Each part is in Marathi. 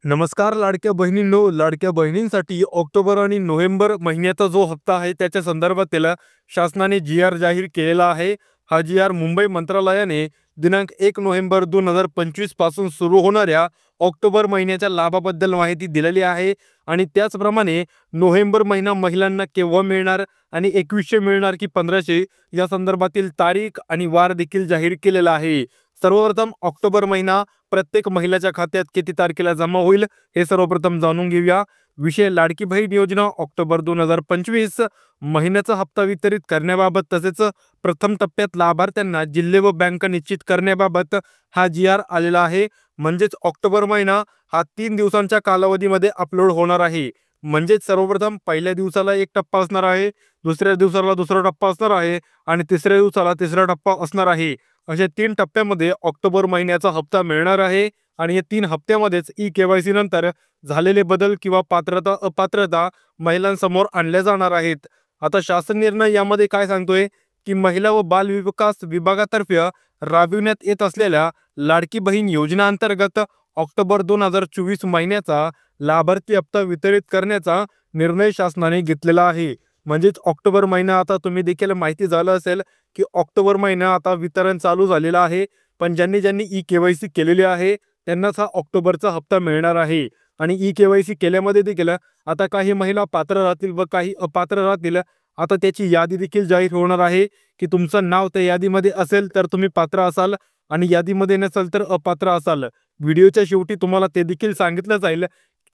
नमस्कार लाडक्या बहिणींनो, लाडक्या बहिणींसाठी ऑक्टोबर आणि नोव्हेंबर महिन्याचा जो हप्ता आहे त्याच्या संदर्भातील शासनाने जी-आर जाहीर केलेला आहे. हा जी-आर मुंबई मंत्रालयाने दिनांक 1 नोव्हेंबर 2025 पासून सुरू होणाऱ्या ऑक्टोबर महिन्याच्या लाभाबद्दल माहिती दिलेली आहे. आणि त्याचप्रमाणे नोव्हेंबर महिना महिलांना केव्हा मिळणार आणि 2100 मिळणार की 1500 या संदर्भातील तारीख आणि वार देखील जाहीर केलेला आहे. सर्वप्रथम ऑक्टोबर महिना प्रत्येक महिलेच्या खात्यात किती तारखेला जमा होईल हे सर्वप्रथम जाणून घेऊया. विषय लाडकी बहीण योजना ऑक्टोबर 2025 महिन्याचा हप्ता वितरित करण्याबाबत तसेच प्रथम टप्प्यात लाभार्थ्यांना जिल्हे व बँक निश्चित करण्याबाबत हा जी-आर आलेला आहे. म्हणजेच ऑक्टोबर महिना हा 3 दिवसांच्या कालावधीमध्ये अपलोड होणार आहे. म्हणजेच सर्वप्रथम पहिल्या दिवसाला एक टप्पा असणार आहे, दुसऱ्या दिवसाला दुसरा टप्पा असणार आहे आणि तिसऱ्या दिवसाला तिसरा टप्पा असणार आहे. अशा 3 टप्प्यामध्ये ऑक्टोबर महिन्याचा हप्ता मिळणार आहे. आणि या 3 हप्त्यामध्येच ई-केवायसी नंतर झालेले बदल किंवा पात्रता अपात्रता महिलांसमोर आणल्या जाणार आहेत. आता शासन निर्णय यामध्ये काय सांगतोय की महिला व बाल विकास विभागातर्फे राबविण्यात येत असलेल्या लाडकी बहीण योजनेअंतर्गत ऑक्टोबर 2024 महिन्याचा लाभार्थी हप्ता वितरित करण्याचा निर्णय शासनाने घेतलेला आहे. म्हणजेच ऑक्टोबर महिना आता तुम्ही देखील माहिती झालं असेल की ऑक्टोबर महिना आता वितरण चालू झालेला आहे. पण ज्यांनी ज्यांनी ई-केवायसी केलेली आहे त्यांनाच हा ऑक्टोबरचा हप्ता मिळणार आहे. आणि ई-केवायसी केल्यामध्ये देखील आता काही महिला पात्र राहतील व काही अपात्र राहतील. आता त्याची यादी देखील जाहीर होणार आहे की तुमचं नाव त्या यादीमध्ये असेल तर तुम्ही पात्र असाल आणि यादीमध्ये नसेल तर अपात्र असाल. व्हिडिओच्या शेवटी तुम्हाला ते देखील सांगितलं जाईल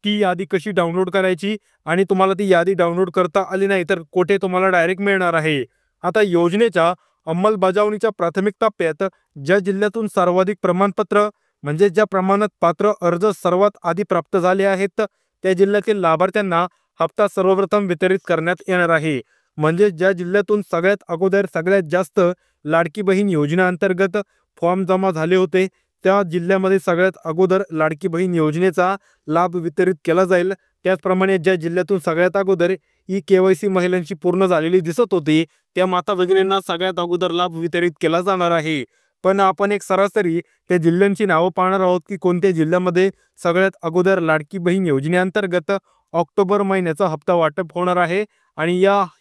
की यादी कशी डाउनलोड करायची आणि तुम्हाला ती यादी डाउनलोड करता आली नाही तर कोठे तुम्हाला डायरेक्ट मिळणार आहे. आता योजनेच्या अंमलबजावणीच्या प्राथमिक टप्प्यात ज्या जिल्ह्यातून सर्वाधिक प्रमाणपत्र म्हणजे ज्या प्रमाणात पात्र अर्ज सर्वात आधी प्राप्त झाले आहेत त्या जिल्ह्यातील लाभार्थ्यांना हप्ता सर्वप्रथम वितरित करण्यात येणार आहे. म्हणजे ज्या जिल्ह्यातून सगळ्यात अगोदर सगळ्यात जास्त लाडकी बहीण योजनेअंतर्गत फॉर्म जमा झाले होते त्या जिल्ह्यामध्ये सगळ्यात अगोदर लाडकी बहीण योजनेचा लाभ वितरित केला जाईल. त्याचप्रमाणे ज्या जिल्ह्यातून सगळ्यात अगोदर ई-केवायसी महिलांची पूर्ण झालेली दिसत होती त्या माता भगिनींना सगळ्यात अगोदर लाभ वितरित केला जाणार आहे. पण आपण एक सरासरी त्या जिल्ह्यांची नावं पाहणार आहोत की कोणत्या जिल्ह्यामध्ये सगळ्यात अगोदर लाडकी बहीण योजनेअंतर्गत ऑक्टोबर महिन्याचा हप्ता वाटप होणार आहे. आणि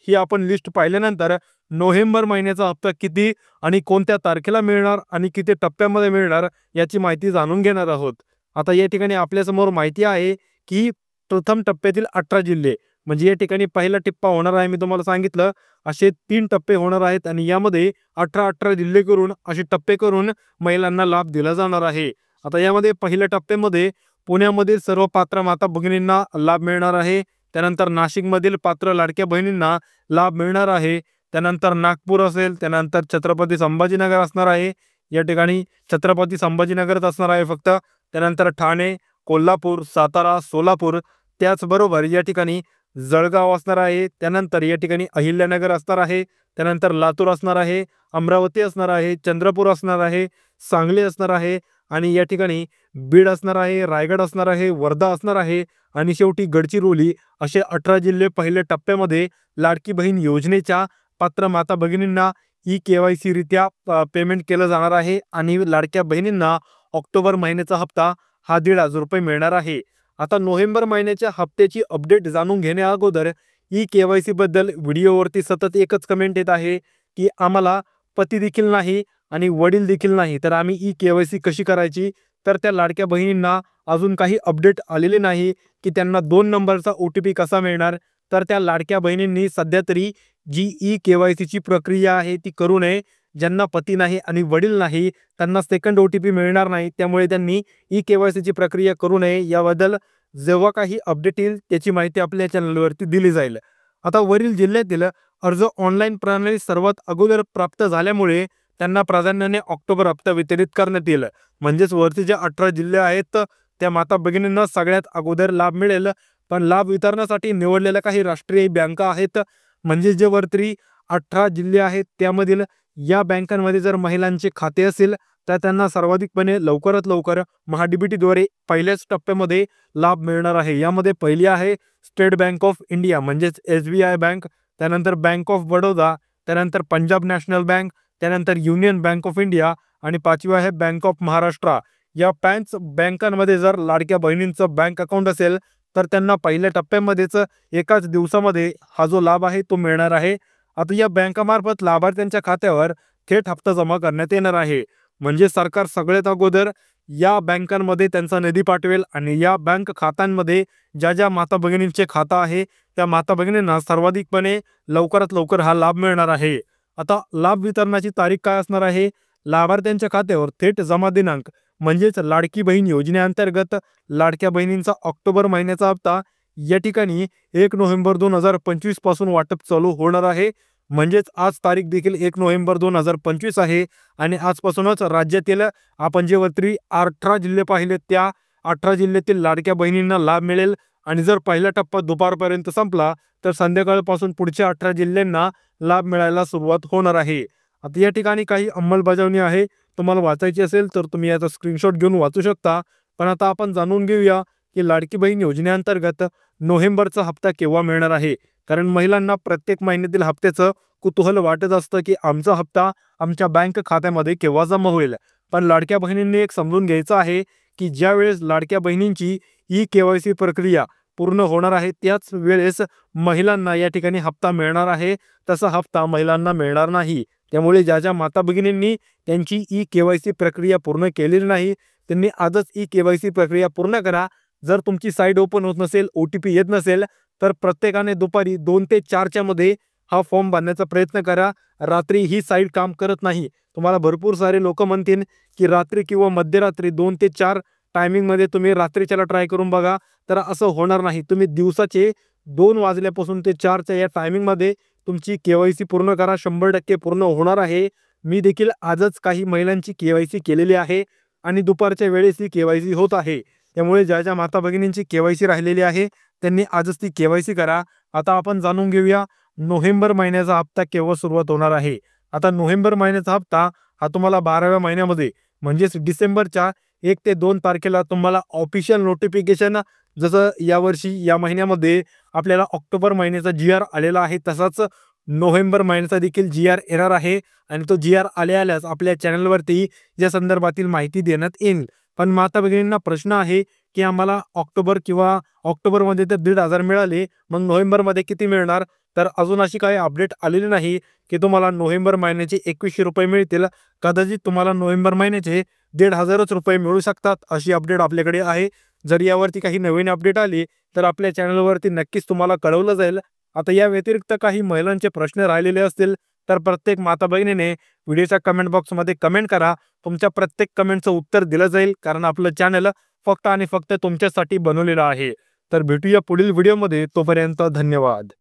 ही आपण लिस्ट पाहिल्यानंतर नोव्हेंबर महिन्याचा हप्ता किती आणि कोणत्या तारखेला मिळणार आणि किती टप्प्यामध्ये मिळणार याची माहिती जाणून घेणार आहोत. आता या ठिकाणी आपल्यासमोर माहिती आहे की प्रथम टप्प्यातील 18 जिल्हे म्हणजे या ठिकाणी पहिला टप्पा होणार आहे. मी तुम्हाला सांगितलं असे 3 टप्पे होणार आहेत आणि यामध्ये 18 जिल्हे करून असे टप्पे करून महिलांना लाभ दिला जाणार आहे. आता यामध्ये पहिल्या टप्प्यामध्ये पुण्यामधील सर्व पात्र माता भगिनींना लाभ मिळणार आहे. त्यानंतर नाशिकमधील पात्र लाडक्या बहिणींना लाभ मिळणार आहे. त्यानंतर नागपूर असेल, त्यानंतर छत्रपती संभाजीनगर असणार आहे. या ठिकाणी छत्रपती संभाजीनगरच असणार आहे फक्त. त्यानंतर ठाणे, कोल्हापूर, सातारा, सोलापूर त्याचबरोबर या ठिकाणी जळगाव असणार आहे. त्यानंतर या ठिकाणी अहिल्यानगर असणार आहे. त्यानंतर लातूर असणार आहे, अमरावती असणार आहे, चंद्रपूर असणार आहे, सांगली असणार आहे आणि या ठिकाणी बीड असणार आहे, रायगड असणार आहे, वर्धा असणार आहे आणि शेवटी गडचिरोली असे 18 जिल्हे पहिल्या टप्प्यामध्ये लाडकी बहीण योजनेच्या पात्र माता भगिनींना ई-केवायसी रित्या पेमेंट केलं जाणार आहे. आणि लाडक्या बहिणींना ऑक्टोबर महिन्याचा हप्ता हा 1,500 रुपये मिळणार आहे. आता नोव्हेंबर महिन्याच्या हप्त्याची अपडेट जाणून घेण्या अगोदर ई-केवायसी बद्दल व्हिडिओवरती सतत एकच कमेंट येत आहे की आम्हाला पती देखील नाही आणि वडील देखील नाही तर आम्ही ई-केवायसी कशी करायची. तर त्या लाडक्या बहिणींना अजून काही अपडेट आलेले नाही की त्यांना 2 नंबरचा OTP कसा मिळणार. तर त्या लाडक्या बहिणींनी सध्या तरी जी ई-केवायसीची प्रक्रिया आहे ती करू नये. ज्यांना पती नाही आणि वडील नाही त्यांना सेकंड OTP मिळणार नाही. त्यामुळे त्यांनी ई-केवायसीची प्रक्रिया करू नये. याबद्दल जेव्हा काही अपडेट येईल त्याची माहिती आपल्या चॅनलवरती दिली जाईल. आता वरील जिल्ह्यातील अर्ज ऑनलाईन प्रणाली सर्वात अगोदर प्राप्त झाल्यामुळे त्यांना प्राधान्याने ऑक्टोबर हप्ता वितरित करण्यात येईल. म्हणजेच वरती जे 18 जिल्हे आहेत त्या माता भगिनींना सगळ्यात अगोदर लाभ मिळेल. पण लाभ वितरणासाठी निवडलेल्या काही राष्ट्रीय बँका आहेत. म्हणजे जे वरती 18 जिल्हे आहेत त्यामधील या बँकांमध्ये जर महिलांचे खाते असेल तर त्यांना सर्वाधिकपणे लवकरात लवकर महाडीबीटीद्वारे पहिल्याच टप्प्यामध्ये लाभ मिळणार आहे. यामध्ये पहिली आहे स्टेट बँक ऑफ इंडिया म्हणजेच SBI बँक, त्यानंतर बँक ऑफ बडोदा, त्यानंतर पंजाब नॅशनल बँक, त्यानंतर युनियन बँक ऑफ इंडिया आणि 5वी आहे बँक ऑफ महाराष्ट्र. या बँकांमध्ये जर लाडक्या बहिणींचं बँक अकाउंट असेल तर त्यांना पहिल्या टप्प्यामध्येच एकाच दिवसामध्ये हा जो लाभ आहे तो मिळणार आहे. आता या बँकामार्फत लाभार्थ्यांच्या खात्यावर थेट हप्ता जमा करण्यात येणार आहे. म्हणजे सरकार सगळ्यात अगोदर या बँकांमध्ये त्यांचा निधी पाठवेल आणि या बँक खात्यांमध्ये ज्या ज्या माता भगिनींचे खातं आहे त्या माता भगिनींना सर्वाधिकपणे लवकरात लवकर हा लाभ मिळणार आहे. आता लाभ वितरणाची तारीख काय असणार आहे? लाभार्थ्यांच्या खात्यावर थेट जमा दिनांक म्हणजेच लाडकी बहीण योजनेअंतर्गत लाडक्या बहिणींचा ऑक्टोबर महिन्याचा हप्ता या ठिकाणी 1 नोव्हेंबर 2025 पासून वाटप चालू होणार आहे. म्हणजेच आज तारीख देखील 1 नोव्हेंबर 2025 आहे आणि आजपासूनच राज्यातील आपण जे वरती 18 जिल्हे पाहिले त्या 18 जिल्ह्यातील लाडक्या बहिणींना लाभ मिळेल आणि जर पहिला टप्पा दुपारपर्यंत संपला तर संध्याकाळपासून पुढच्या 18 जिल्ह्यांना लाभ मिळायला सुरुवात होणार आहे. आता या ठिकाणी काही अंमलबजावणी आहे, तुम्हाला वाचायची असेल तर तुम्ही याचा स्क्रीनशॉट घेऊन वाचू शकता. पण आता आपण जाणून घेऊया की लाडकी बहीण योजनेअंतर्गत नोव्हेंबरचा हप्ता केव्हा मिळणार आहे. कारण महिलांना प्रत्येक महिन्यातील हप्त्याचं कुतूहल वाटत असतं की आमचा हप्ता आमच्या बँक खात्यामध्ये केव्हा जमा होईल. पण लाडक्या बहिणींनी एक समजून घ्यायचं आहे की ज्या वेळेस लाडक्या बहिणींची ई-केवायसी प्रक्रिया पूर्ण होणार आहे त्याच वेळेस महिलांना या ठिकाणी हप्ता मिळणार आहे. तसा हप्ता महिलांना मिळणार नाही. त्यामुळे ज्या ज्या माता भगिनींनी त्यांची ई-केवायसी प्रक्रिया पूर्ण केलेली नाही त्यांनी आजच ई-केवायसी प्रक्रिया पूर्ण करा. जर तुमची साईट ओपन होत नसेल, OTP येत नसेल तर प्रत्येकाने दुपारी 2 ते 4च्या मध्ये हा फॉर्म भरण्याचा प्रयत्न करा. रात्री ही साईट काम करत नाही. तुम्हाला भरपूर सारे लोक म्हणतील की रात्री किंवा मध्यरात्री 2 ते 4 टायमिंगमध्ये तुम्ही रात्रीच्याला ट्राय करून बघा. तर असं होणार नाही. तुम्ही दिवसाचे 2 वाजल्यापासून ते 4च्या या टायमिंगमध्ये तुमची केवायसी पूर्ण करा. 100% पूर्ण होणार आहे. मी देखील आजच काही महिलांची केवायसी केलेली आहे आणि दुपारच्या वेळेस ही केवायसी होत आहे. त्यामुळे ज्या ज्या माता भगिनींची केवायसी राहिलेली आहे त्यांनी आजच ती केवायसी करा. आता आपण जाणून घेऊया नोव्हेंबर महिन्याचा हप्ता केव्हा सुरुवात होणार आहे. आता नोव्हेंबर महिन्याचा हप्ता हा तुम्हाला 12व्या महिन्यामध्ये म्हणजेच डिसेंबरच्या 1 ते 2 तारखेला तुम्हाला ऑफिशियल नोटिफिकेशन जसं यावर्षी या महिन्यामध्ये आपल्याला ऑक्टोबर महिन्याचा GR आलेला आहे तसाच नोव्हेंबर महिन्याचा देखील GR येणार आहे आणि तो GR आल्यास आपल्या चॅनलवरती या संदर्भातील माहिती देण्यात येईल. पण माता भगिनींना प्रश्न आहे की आम्हाला ऑक्टोबर किंवा ऑक्टोबरमध्ये तर 1,500 मिळाले, मग नोव्हेंबरमध्ये किती मिळणार? तर अजून अशी काही अपडेट आलेली नाही की तुम्हाला नोव्हेंबर महिन्याचे 2100 रुपये मिळतील. कदाचित तुम्हाला नोव्हेंबर महिन्याचे 1,500च रुपये मिळू शकतात अशी अपडेट आपल्याकडे आहे. जर यावरती काही नवीन अपडेट आली तर आपल्या चॅनलवरती नक्कीच तुम्हाला कळवलं जाईल. आता या व्यतिरिक्त काही महिलांचे प्रश्न राहिलेले असतील तर प्रत्येक माता भगिनीने व्हिडिओच्या कमेंट बॉक्समध्ये कमेंट करा. तुमच्या प्रत्येक कमेंटचं उत्तर दिलं जाईल कारण आपलं चॅनल फक्त आणि फक्त तुमच्यासाठी बनवलेलं आहे. तर भेटूया पुढील व्हिडिओमध्ये. तोपर्यंत धन्यवाद.